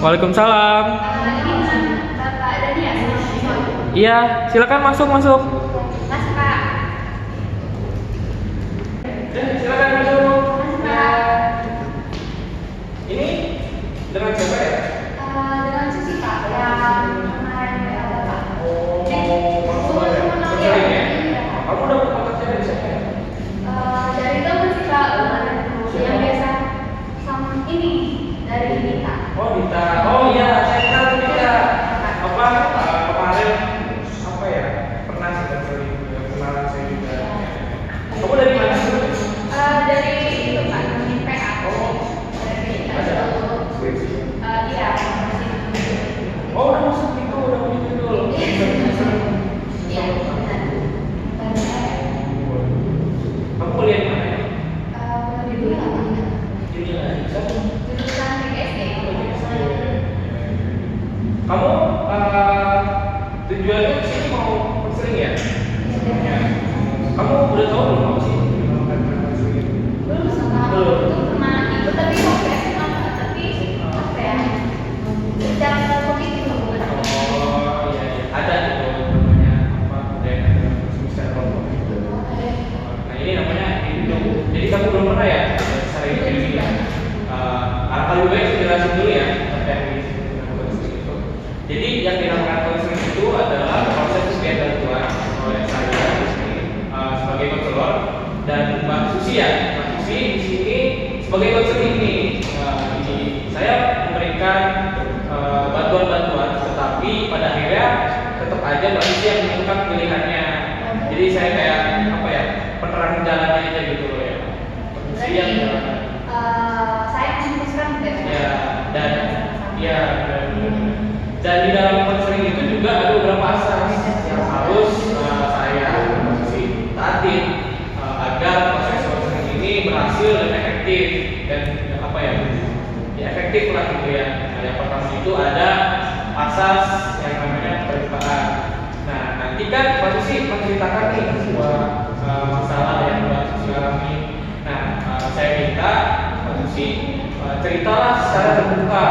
Waalaikumsalam. Ini Bapak Dani ya? Iya, silakan masuk. Mas Pak. Silakan masuk. Mas Pak. Ini dengan siapa ya? Dengan Susi Pak yang kemarin Bapak. Konseling ya? Kamu dapat kontaknya dari siapa ya? Dari teman sih Pak, yang biasa sama ini dari Dita. Oh, Dita. Oh iya, saya kenal Dita. Apa kemarin apa ya? Pernah sih konseling juga, kenalan saya juga. Kamu dari mana sih? Dari itu Pak, dari PA. Oh, Dari ada skripsi. Iya. Oh, udah masuk itu, udah punya judul. Iya. Kamu kuliah di mana ya? Di dulu lah Pak. Ini lah, satu. Jurusan PKSD. Kamu tujuannya ke sini mau konseling ya? Ya. Kamu udah tahu belum mau sih? Belum sama itu pernah ikut tapi waktu SMA tapi apa ya? Secara politik bukan. Oh iya, ada itu namanya apa? Ada semester kelompok itu. Nah ini namanya itu. Jadi kamu belum pernah ya? Secara ini ya. Kalau lebih baik saya jelasin dulu ya terkait dengan konseling itu. Jadi yang dinamakan konseling itu adalah proses bantuan oleh saya di sini sebagai konselor dan Mbak Susi ya. Mbak Susi di sini sebagai konseling ini. Jadi saya memberikan bantuan-bantuan, tetapi pada akhirnya tetap aja Mbak Susi yang menentukan pilihannya. Jadi saya kayak apa ya, penerang jalannya aja gitu loh ya. Susi yang jalan. Saya memutuskan Ya, dan ya dan di dalam konseling itu juga ada beberapa asas yang harus saya posisi taatin agar proses konseling ini berhasil dan efektif dan apa ya efektif lah gitu ya. Nah, yang pertama itu ada asas yang namanya keterbukaan. Nah nanti kan Pak Susi menceritakan nih sebuah masalah yang Pak Susi alami. Nah saya minta Pak Susi ceritalah secara terbuka,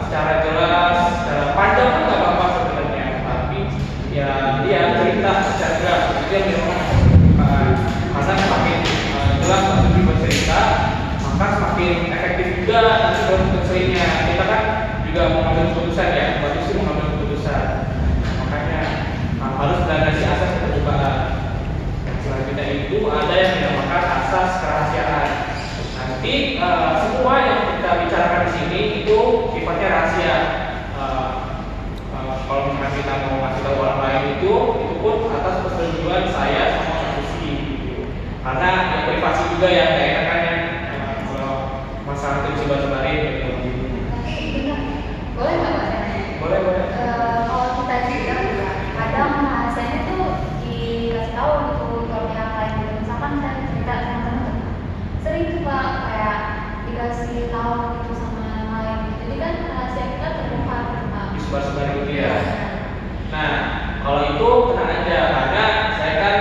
secara jelas, secara panjang kan nggak apa-apa sebenarnya, tapi ya dia cerita secara jelas, itu yang memang karena semakin jelas Pak Susi bercerita, maka semakin efektif juga nanti proses konselingnya. Kita kan juga mengambil keputusan ya, Pak Susi mengambil keputusan, makanya harus melandasi asas keterbukaan. Selanjutnya itu ada yang dinamakan asas kerahasiaan. Nanti semua yang kita bicarakan di sini itu sifatnya rahasia. Kalau misalnya kita mau ngasih tahu orang lain itu pun atas persetujuan saya sama Pak Susi gitu. Karena ya, privasi juga ya, kayak enakan ya kalau masalah itu disebar-sebarin gitu. Boleh nggak Pak? Boleh. Kalau kita cerita kadang rahasianya tuh dikasih tahu gitu kalau yang lain gitu. Misalkan saya cerita sama teman-teman, sering tuh Pak kayak dikasih tahu gitu sama yang lain. Jadi kan rahasia kita terbuka Pak. Disebar-sebarin gitu ya. Nah, kalau itu tenang aja karena saya kan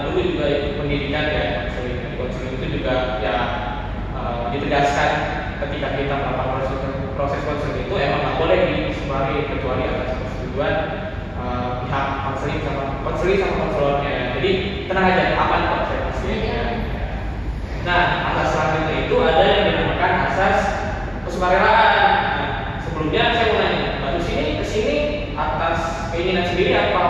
dulu juga ikut pendidikan ya konseling. Di konseling itu juga ya ditegaskan ketika kita melakukan proses konseling itu emang nggak boleh disebarin kecuali atas persetujuan pihak konseling sama konselornya ya. Jadi tenang aja, aman kok saya pasti ya. Nah, asas selanjutnya itu ada yang dinamakan asas kesukarelaan. Nah, sebelumnya saya mau nanya, Mbak Susi ini kesini atas keinginan sendiri apa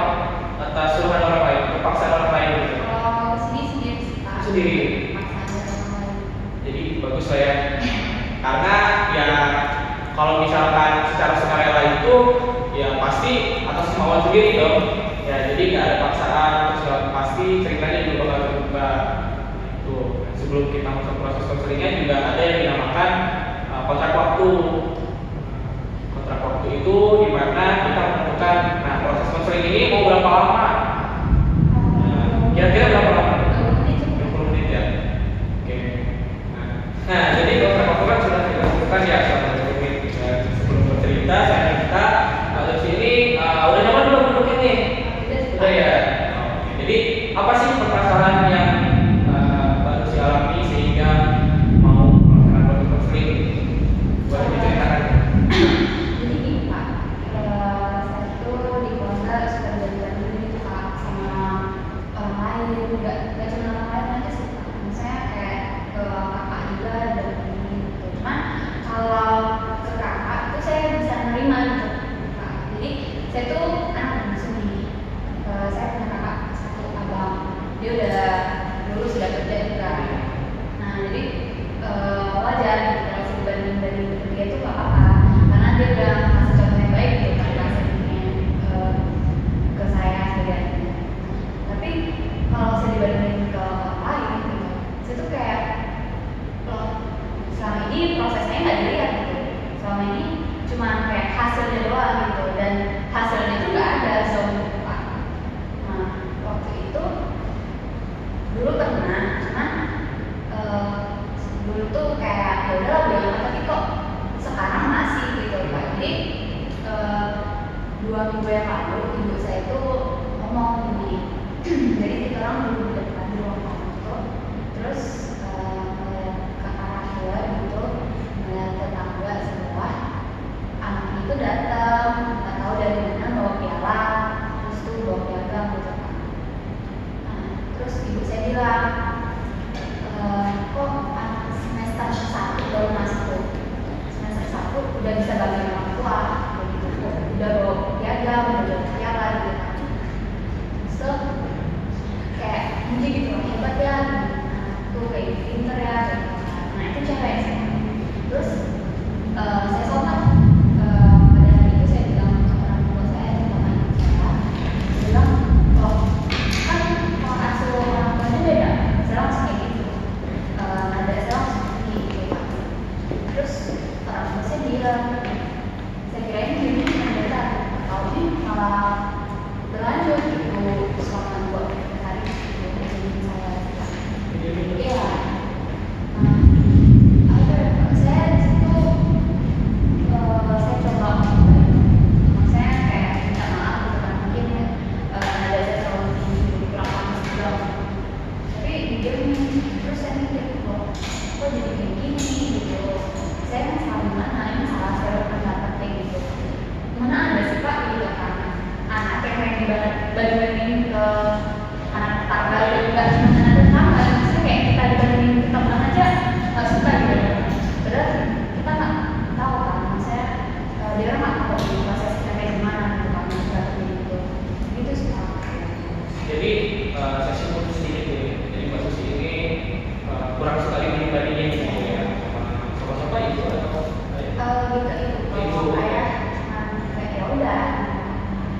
atas suruhan orang lain, terpaksa orang lain gitu? Kalau kesini sendiri sih Pak. Sendiri. Maksa ada orang lain. Jadi bagus lah ya. Karena ya kalau misalkan secara sukarela itu ya pasti atas kemauan sendiri dong. Ya jadi nggak ada paksaan, terus pasti ceritanya juga bakal terbuka. Tuh sebelum kita masuk proses konselingnya juga ada yang dinamakan kontrak waktu. Kontrak waktu itu di mana kita menentukan, nah proses konseling ini mau berapa lama? Kira-kira berapa lama? 20 menit ya. Oke. Nah, jadi kontrak waktu kan sudah kita tentukan ya selama 20 menit. Sebelum bercerita, saya minta kalau sini udah nyaman belum duduk ini? Udah ya. Oke. Jadi apa sih permasalahan yang Mbak Susi alami sehingga mau melakukan proses konseling? Boleh diceritakan? Jadi bisa bantu orang tua gitu, udah bawa piagam, udah bawa piala gitu kan. So kayak muji gitu, hebat ya, tuh kayak pinter ya gitu. Nah itu cewek sih. Terus saya sontak pada hari itu saya bilang ke orang tua saya, sama ibu saya bilang, oh kan kalau asuh orang tuanya beda, saya langsung kayak gitu, nada saya langsung tinggi gitu kan. Terus orang tua saya bilang, saya kirain gini cuma beda, kalau ini malah berlanjut gitu selama 2 hari gitu, jadi saya iya. Saya di situ saya coba saya kayak minta maaf gitu kan, mungkin nada saya terlalu tinggi, kurang panas juga, tapi didiemin. Terus saya mikir, kok jadi kayak gini gitu, saya kan salah di mana, ini salah saya berpendapat kayak gitu, mana ada sih Pak gitu kan, anak yang main dibandingin ke anak tetangga gitu, nggak cuma anak tetangga, maksudnya kayak kita dibandingin ke teman aja nggak suka gitu. Padahal kita nggak tahu kan, saya dia orang nggak tahu gitu, prosesnya kayak gimana gitu kan, gitu gitu sih Pak. Jadi saya simpulkan sedikit ya. Jadi Mbak Susi ini kurang sekali pribadinya gitu ya, sama siapa itu atau Gitu itu kalau kayak kayak ya udah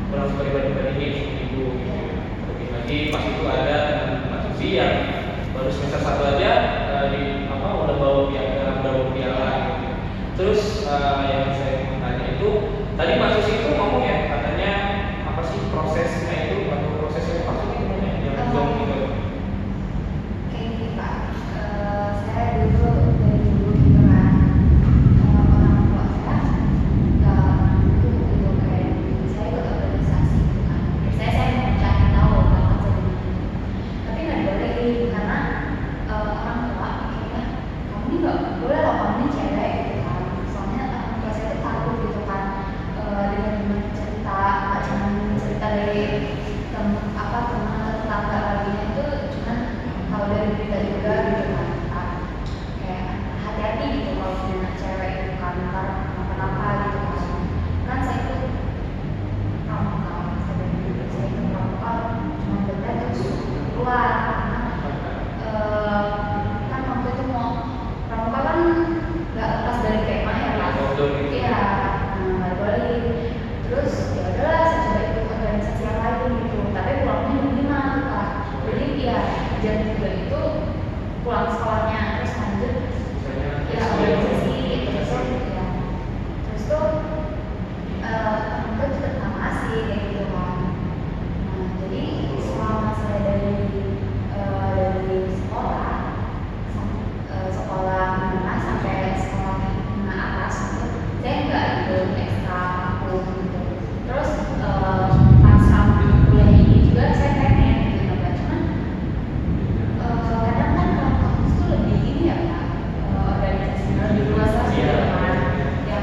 kurang sekali pribadinya ibu gitu ya. Lebih lagi pas itu ada Mbak Susi yang baru semester 1 aja di apa udah bawa piala gitu. Terus yang saya mau tanya itu tadi Mbak Susi itu ngomong ya, katanya apa sih prosesnya itu atau prosesnya maksudnya gimana ya? Yang zong gitu. kayak gini Pak. Saya dulu dari dulu gitu kan, orang tua saya itu kayak saya ikut organisasi gitu kan. Saya mau cari tahu bakat saya di mana. Tapi nggak dibolehin karena orang tua mikirnya kamu ini nggak boleh loh, kamu ini cewek gitu kan. Soalnya orang tua saya tuh takut gitu kan, dengan cerita, nggak cuma cerita dari teman atau tetangga lainnya, itu cuman kalau dari berita juga gitu kan, kayak hati-hati gitu kalau punya anak cewek gitu kan, ntar kenapa-napa gitu kan. Saya itu pramuka, saya itu pramuka cuma benda terus keluar karena kan waktu itu mau pramuka kan nggak lepas dari kemah ya kan, iya nggak boleh. Terus ya udahlah saya coba ikut organisasi yang lain gitu, tapi pulangnya jam 5 Kak. Jadi ya jam 3 itu pulang sekolahnya, terus lanjut ya organisasi terus ya. Terus tuh aku juga sama asik kayak gitu kan. Nah, jadi selama saya dari sekolah sekolah menengah sampai sekolah menengah atas itu saya nggak ikut ekstra aku gitu. Terus pas kuliah ini juga saya pengen gitu kan, cuman kadang kan kalau kampus tuh lebih ini ya Pak, organisasinya lebih luas lah gitu kan. Ya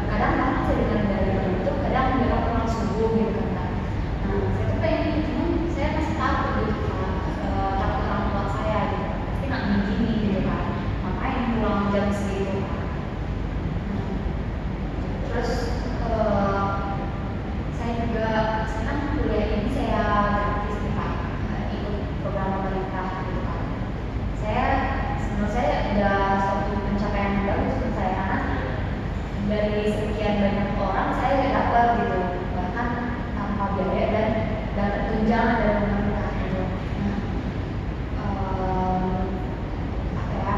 kadang saya dengar dari orang itu kadang mereka pulang subuh gitu kan. Nah saya tuh pengen, cuman saya masih takut gitu kan, takut orang tua saya gitu, pasti nggak begini gitu kan, ngapain pulang jam segitu kan. Terus saya juga kan kuliah ini saya gratis nih Pak, ikut program pemerintah gitu kan. Menurut saya udah suatu pencapaian yang bagus menurut saya, karena dari sekian banyak orang saya dapat gitu, bahkan tanpa biaya dan dapat tunjangan dari pemerintah gitu. Apa ya,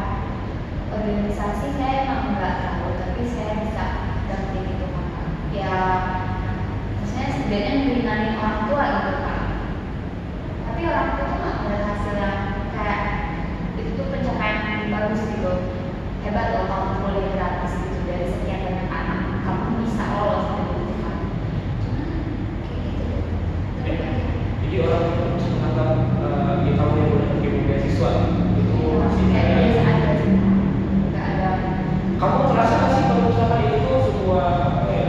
organisasi saya emang nggak tahu, tapi saya bisa dapetin itu kan Pak. Ya maksudnya setidaknya meringanin orang tua gitu kan. Tapi orang tua tuh nggak ada hasil yang kayak itu tuh pencapaian yang bagus gitu, hebat loh kamu kuliah gratis gitu, dari sekian banyak anak kamu bisa lolos gitu kan. Cuman kayak gitu. Jadi orang itu harus menganggap ya kamu yang udah pakai beasiswa itu masih kayak kayak biasa aja sih, nggak ada. kamu merasa nggak sih kalau misalkan itu sebuah apa ya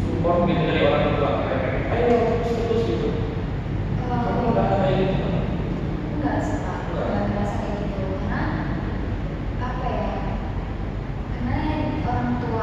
support gitu dari orang tua kayak ayo terus gitu kamu nggak ada kayak gitu kan? Enggak sih Pak, nggak ngerasa kayak gitu, karena apa ya, karena orang tua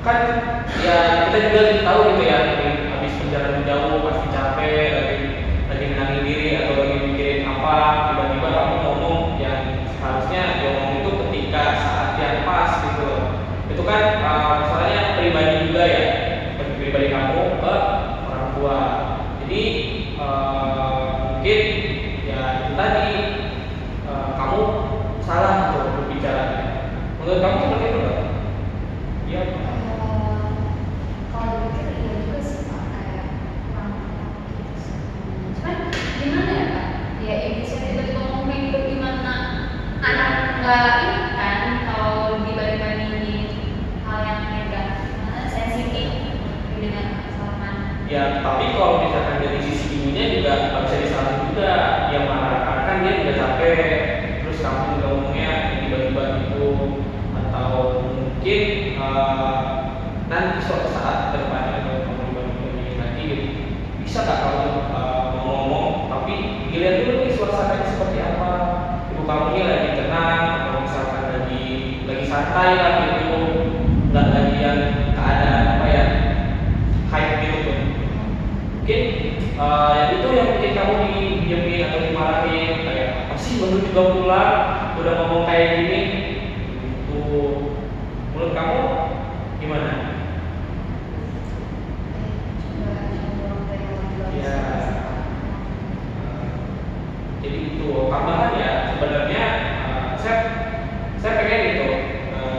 kan ya kita juga tahu gitu ya, habis perjalanan jauh pasti capek, lagi menangin diri atau lagi mikirin apa, tiba-tiba kamu ngomong yang seharusnya ngomong itu ketika saat yang pas gitu loh. Itu kan misalnya pribadi juga ya, pribadi kamu ke orang tua. Jadi mungkin ya itu tadi kamu salah gitu berbicara. Menurut kamu seperti itu nggak? Iya. Kalau dipikir iya juga sih Pak, kayak kurang gitu sih. Cuman gimana ya Pak? Ya Indonesia tiba-tiba ngomong gitu, gimana anak nggak ini kan kalau dibanding-bandingin hal yang negatif, sensitif dengan kesalahan. Ya, tapi kalau misalkan dari sisi ibunya juga nggak bisa disalahin juga. Yang marah kan dia udah capek, terus kamu juga ngomongnya tiba-tiba gitu, atau mungkin nanti suatu saat ke depannya kalau kamu dibanding lagi gitu, bisa nggak kamu mau ngomong tapi dilihat dulu nih suasananya seperti apa, ibu kamu ini lagi tenang atau misalkan lagi santai lah gitu, nggak lagi yang keadaan apa ya hype gitu tuh. Mungkin yang itu yang mungkin kamu didiemin atau dimarahin kayak apa sih baru juga pulang udah ngomong kayak gini tuh. Menurut kamu gimana? Ya, jadi itu tambahan ya sebenarnya saya pengen gitu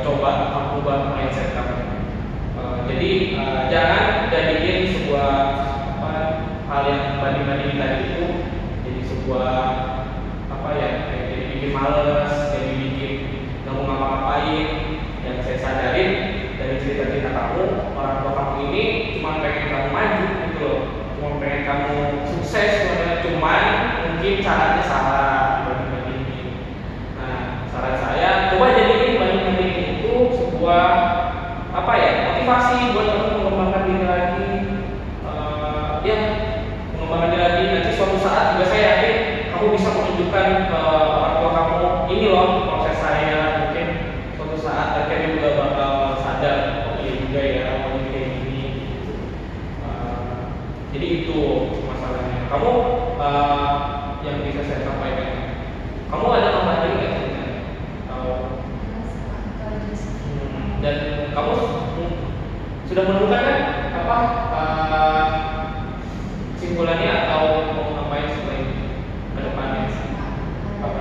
coba merubah mindset kamu. Jadi jangan jadiin sebuah hal yang banding-banding tadi itu jadi sebuah apa ya, kayak jadi bikin males, jadi bikin nggak mau ngapa-ngapain. Yang saya sadarin dari cerita-cerita kamu, orang tua kamu ini cuma pengen kamu maju gitu loh, cuma pengen kamu sukses sebenarnya, cuman mungkin caranya salah dibanding-bandingin. Nah, saran saya coba jadiin banding-bandingin itu sebuah apa ya, motivasi buat kamu mengembangkan diri lagi. Ya, mengembangkan diri lagi. Nanti suatu saat juga saya yakin kamu bisa menunjukkan ke orang tua kamu, ini loh proses saya. Mungkin suatu saat akhirnya juga bakal sadar, oh iya juga ya awalnya kayak gini. Jadi itu masalahnya. Kamu yang bisa saya sampaikan. Kamu ada tambahan lagi nggak ceritanya? Dan kamu sudah menemukan kan apa simpulannya atau mau ngapain selain ke depannya? Apa?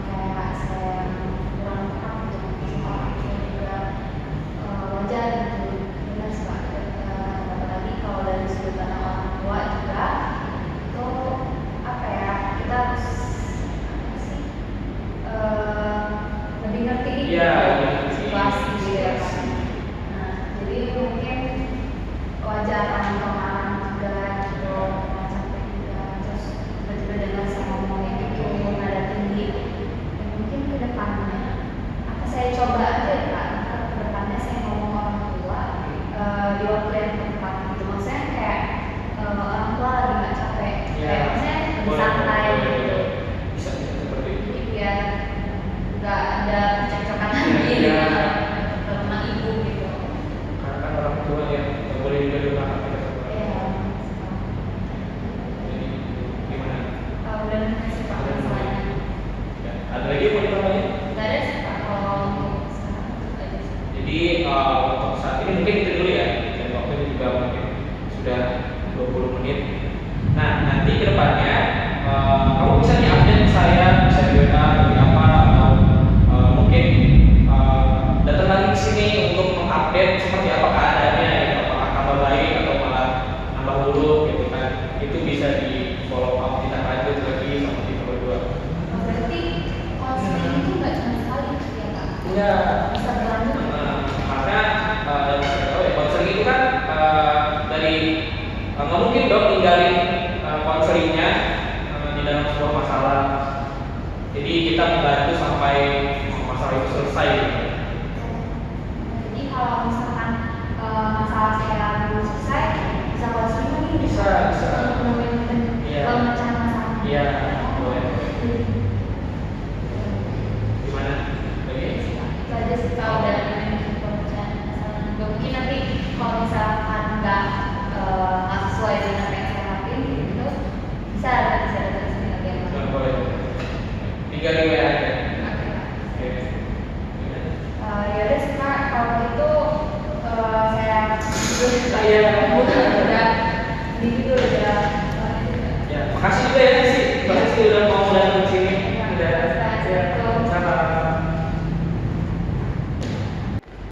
Kayak saya kurang paham gitu, orang itu juga wajar gitu, benar sih Pak. Apalagi kalau dari sudut pandang orang tua juga itu apa ya, kita harus apa sih lebih ngerti situasi gitu ya kan. Nah, jadi mungkin wajar orang juga gitu, capek juga, terus tiba-tiba dengar saya ngomongnya gitu nada tinggi. Ya, mungkin ke depannya apa saya coba aja ya Pak, ke depannya saya ngomong orang tua di waktu yang tepat gitu. Maksudnya kayak orang tua lagi nggak capek, kayak maksudnya lebih santai gitu. Bisa seperti itu. Ya nggak ada cekcokan lagi dengan teman ibu gitu. Karena kan orang tua yang nggak boleh juga diulang kita semua. Iya. Jadi gimana? Udah kasih Pak masalahnya. Ya, ada lagi yang mau ditambahin? Nggak ada sih Pak kalau untuk sekarang itu aja sih. Jadi untuk saat ini mungkin itu dulu ya. Dan waktunya juga mungkin sudah 20 menit. Nah, nanti ke depannya kamu bisa update saya, bisa di WA atau di apa, atau mungkin datang lagi ke sini untuk mengupdate seperti apa keadaannya, gitu. Apakah kabar baik atau malah nambah buruk gitu kan. Itu bisa di follow up, kita lanjut lagi sama kita berdua. Berarti konseling itu nggak cuma sekali ya Pak? Iya. Bisa berlanjut. Karena yang saya tahu ya konseling itu kan dari nggak mungkin dong ninggalin konselingnya di dalam sebuah masalah. Jadi kita membantu sampai masalah itu selesai. Jadi kalau misalkan masalah saya belum selesai, bisa konseling lagi. Bisa. Iya. Pemecahan masalah. Iya, boleh. Gimana? Lagi? Itu aja sih Pak, udah Terus saya bukan